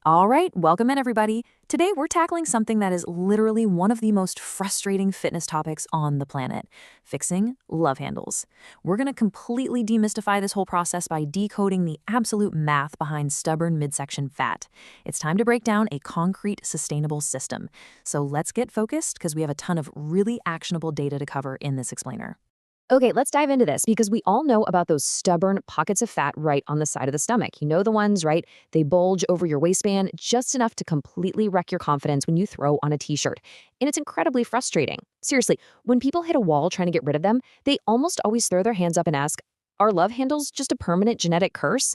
All right, welcome in everybody. Today we're tackling something that is literally one of the most frustrating fitness topics on the planet, fixing love handles. We're going to completely demystify this whole process by decoding the absolute math behind stubborn midsection fat. It's time to break down a concrete, sustainable system. So let's get focused because we have a ton of really actionable data to cover in this explainer. Okay, let's dive into this because we all know about those stubborn pockets of fat right on the side of the stomach. You know the ones, right? They bulge over your waistband just enough to completely wreck your confidence when you throw on a t-shirt. And it's incredibly frustrating. Seriously, when people hit a wall trying to get rid of them, they almost always throw their hands up and ask, are love handles just a permanent genetic curse?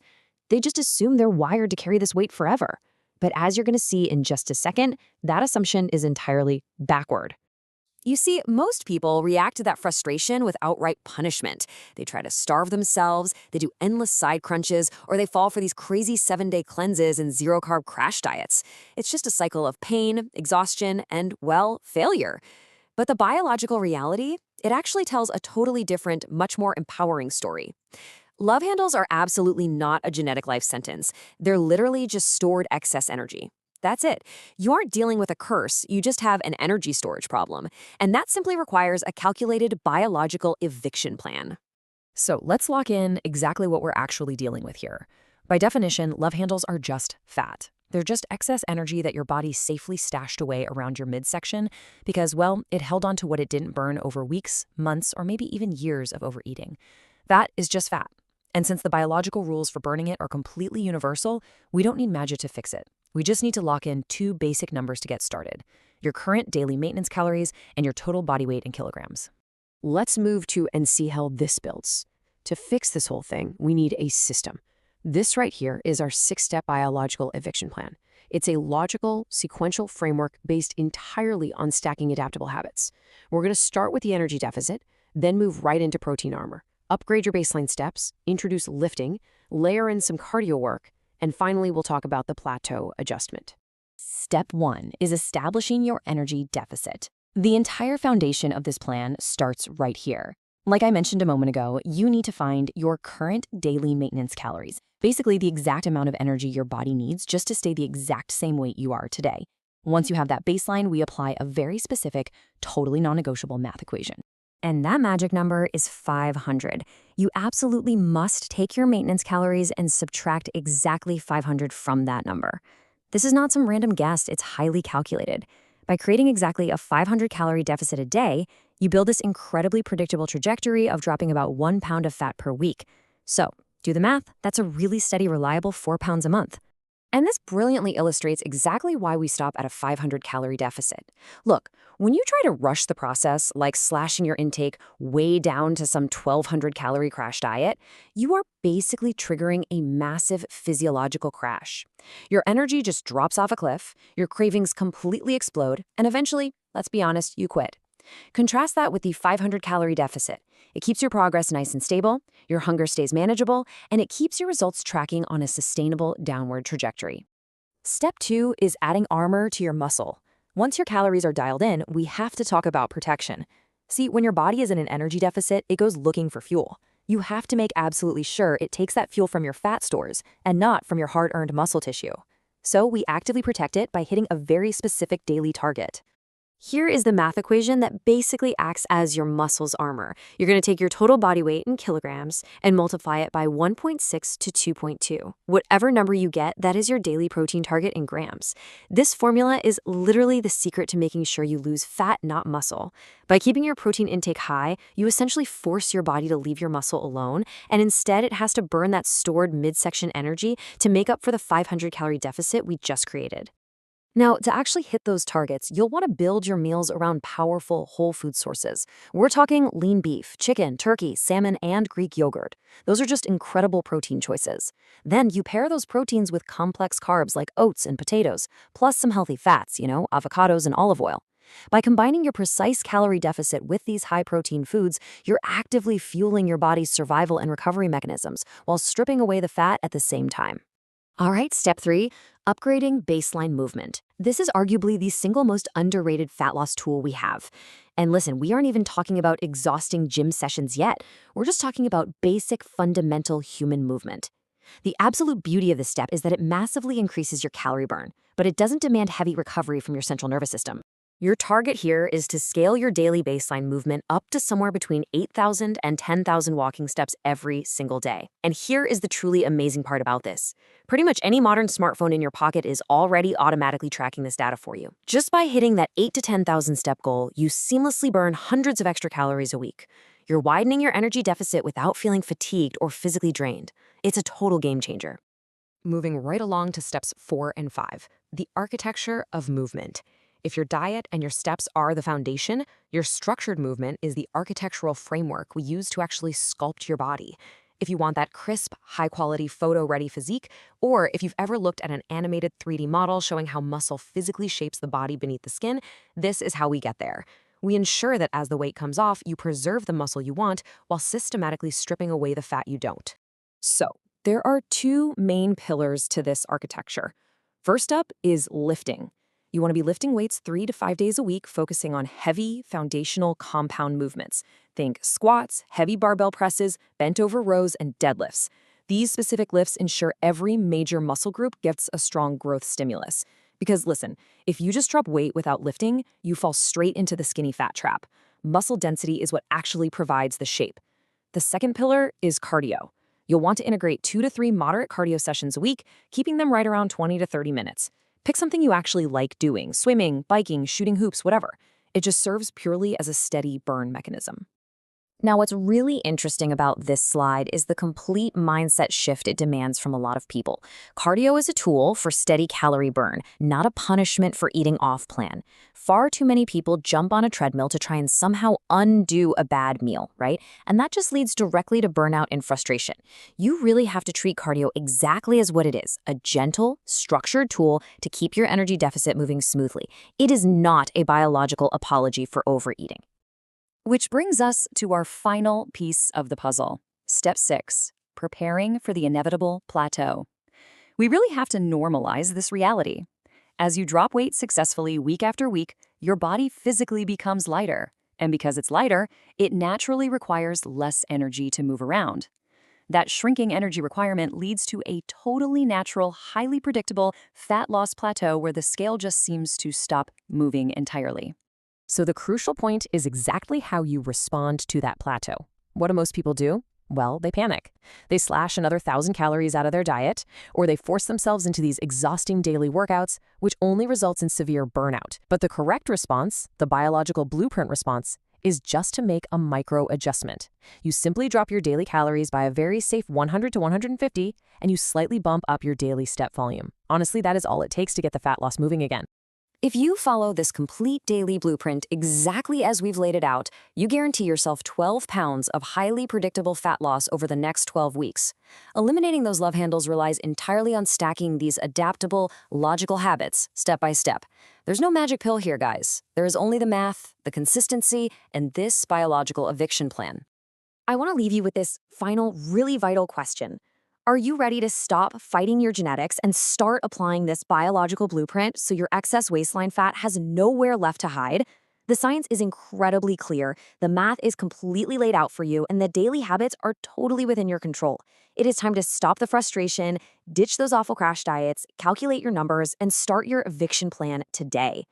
They just assume they're wired to carry this weight forever. But as you're going to see in just a second, that assumption is entirely backward. You see, most people react to that frustration with outright punishment. They try to starve themselves, they do endless side crunches, or they fall for these crazy 7-day cleanses and zero-carb crash diets. It's just a cycle of pain, exhaustion, and, well, failure. But the biological reality, it actually tells a totally different, much more empowering story. Love handles are absolutely not a genetic life sentence. They're literally just stored excess energy. That's it. You aren't dealing with a curse, you just have an energy storage problem. And that simply requires a calculated biological eviction plan. So let's lock in exactly what we're actually dealing with here. By definition, love handles are just fat. They're just excess energy that your body safely stashed away around your midsection because, well, it held on to what it didn't burn over weeks, months, or maybe even years of overeating. That is just fat. And since the biological rules for burning it are completely universal, we don't need magic to fix it. We just need to lock in two basic numbers to get started: your current daily maintenance calories and your total body weight in kilograms. Let's move to and see how this builds. To fix this whole thing, we need a system. This right here is our 6-step biological eviction plan. It's a logical, sequential framework based entirely on stacking adaptable habits. We're going to start with the energy deficit, then move right into protein armor. Upgrade your baseline steps, introduce lifting, layer in some cardio work, and finally we'll talk about the plateau adjustment. Step 1 is establishing your energy deficit. The entire foundation of this plan starts right here. Like I mentioned a moment ago, you need to find your current daily maintenance calories, basically the exact amount of energy your body needs just to stay the exact same weight you are today. Once you have that baseline, we apply a very specific, totally non-negotiable math equation. And that magic number is 500. You absolutely must take your maintenance calories and subtract exactly 500 from that number. This is not some random guess, it's highly calculated. By creating exactly a 500-calorie deficit a day, you build this incredibly predictable trajectory of dropping about 1 pound of fat per week. So, do the math, that's a really steady, reliable 4 pounds a month. And this brilliantly illustrates exactly why we stop at a 500-calorie deficit. Look, when you try to rush the process, like slashing your intake way down to some 1,200-calorie crash diet, you are basically triggering a massive physiological crash. Your energy just drops off a cliff, your cravings completely explode, and eventually, let's be honest, you quit. Contrast that with the 500-calorie deficit. It keeps your progress nice and stable, your hunger stays manageable, and it keeps your results tracking on a sustainable downward trajectory. Step 2 is adding armor to your muscle. Once your calories are dialed in, we have to talk about protection. See, when your body is in an energy deficit, it goes looking for fuel. You have to make absolutely sure it takes that fuel from your fat stores and not from your hard-earned muscle tissue. So we actively protect it by hitting a very specific daily target. Here is the math equation that basically acts as your muscle's armor. You're going to take your total body weight in kilograms and multiply it by 1.6 to 2.2. Whatever number you get, that is your daily protein target in grams. This formula is literally the secret to making sure you lose fat, not muscle. By keeping your protein intake high, you essentially force your body to leave your muscle alone, and instead it has to burn that stored midsection energy to make up for the 500-calorie deficit we just created. Now, to actually hit those targets, you'll want to build your meals around powerful whole food sources. We're talking lean beef, chicken, turkey, salmon, and Greek yogurt. Those are just incredible protein choices. Then you pair those proteins with complex carbs like oats and potatoes, plus some healthy fats, avocados and olive oil. By combining your precise calorie deficit with these high-protein foods, you're actively fueling your body's survival and recovery mechanisms while stripping away the fat at the same time. All right, step 3, upgrading baseline movement. This is arguably the single most underrated fat loss tool we have. And listen, we aren't even talking about exhausting gym sessions yet. We're just talking about basic fundamental human movement. The absolute beauty of this step is that it massively increases your calorie burn, but it doesn't demand heavy recovery from your central nervous system. Your target here is to scale your daily baseline movement up to somewhere between 8,000 and 10,000 walking steps every single day. And here is the truly amazing part about this. Pretty much any modern smartphone in your pocket is already automatically tracking this data for you. Just by hitting that 8 to 10,000 step goal, you seamlessly burn hundreds of extra calories a week. You're widening your energy deficit without feeling fatigued or physically drained. It's a total game changer. Moving right along to steps 4 and 5, the architecture of movement. If your diet and your steps are the foundation, your structured movement is the architectural framework we use to actually sculpt your body. If you want that crisp, high-quality, photo-ready physique, or if you've ever looked at an animated 3D model showing how muscle physically shapes the body beneath the skin, this is how we get there. We ensure that as the weight comes off, you preserve the muscle you want while systematically stripping away the fat you don't. So, there are two main pillars to this architecture. First up is lifting. You want to be lifting weights 3 to 5 days a week, focusing on heavy, foundational compound movements. Think squats, heavy barbell presses, bent over rows, and deadlifts. These specific lifts ensure every major muscle group gets a strong growth stimulus. Because listen, if you just drop weight without lifting, you fall straight into the skinny fat trap. Muscle density is what actually provides the shape. The second pillar is cardio. You'll want to integrate 2 to 3 moderate cardio sessions a week, keeping them right around 20 to 30 minutes. Pick something you actually like doing, swimming, biking, shooting hoops, whatever. It just serves purely as a steady burn mechanism. Now, what's really interesting about this slide is the complete mindset shift it demands from a lot of people. Cardio is a tool for steady calorie burn, not a punishment for eating off plan. Far too many people jump on a treadmill to try and somehow undo a bad meal, right? And that just leads directly to burnout and frustration. You really have to treat cardio exactly as what it is, a gentle, structured tool to keep your energy deficit moving smoothly. It is not a biological apology for overeating. Which brings us to our final piece of the puzzle. Step 6, preparing for the inevitable plateau. We really have to normalize this reality. As you drop weight successfully week after week, your body physically becomes lighter. And because it's lighter, it naturally requires less energy to move around. That shrinking energy requirement leads to a totally natural, highly predictable fat loss plateau where the scale just seems to stop moving entirely. So the crucial point is exactly how you respond to that plateau. What do most people do? Well, they panic. They slash another 1,000 calories out of their diet, or they force themselves into these exhausting daily workouts, which only results in severe burnout. But the correct response, the biological blueprint response, is just to make a micro adjustment. You simply drop your daily calories by a very safe 100 to 150, and you slightly bump up your daily step volume. Honestly, that is all it takes to get the fat loss moving again. If you follow this complete daily blueprint exactly as we've laid it out, you guarantee yourself 12 pounds of highly predictable fat loss over the next 12 weeks. Eliminating those love handles relies entirely on stacking these adaptable, logical habits, step by step. There's no magic pill here, guys. There is only the math, the consistency, and this biological eviction plan. I want to leave you with this final, really vital question. Are you ready to stop fighting your genetics and start applying this biological blueprint so your excess waistline fat has nowhere left to hide? The science is incredibly clear, the math is completely laid out for you, and the daily habits are totally within your control. It is time to stop the frustration, ditch those awful crash diets, calculate your numbers, and start your eviction plan today.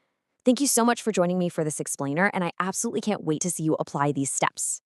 Thank you so much for joining me for this explainer, and I absolutely can't wait to see you apply these steps.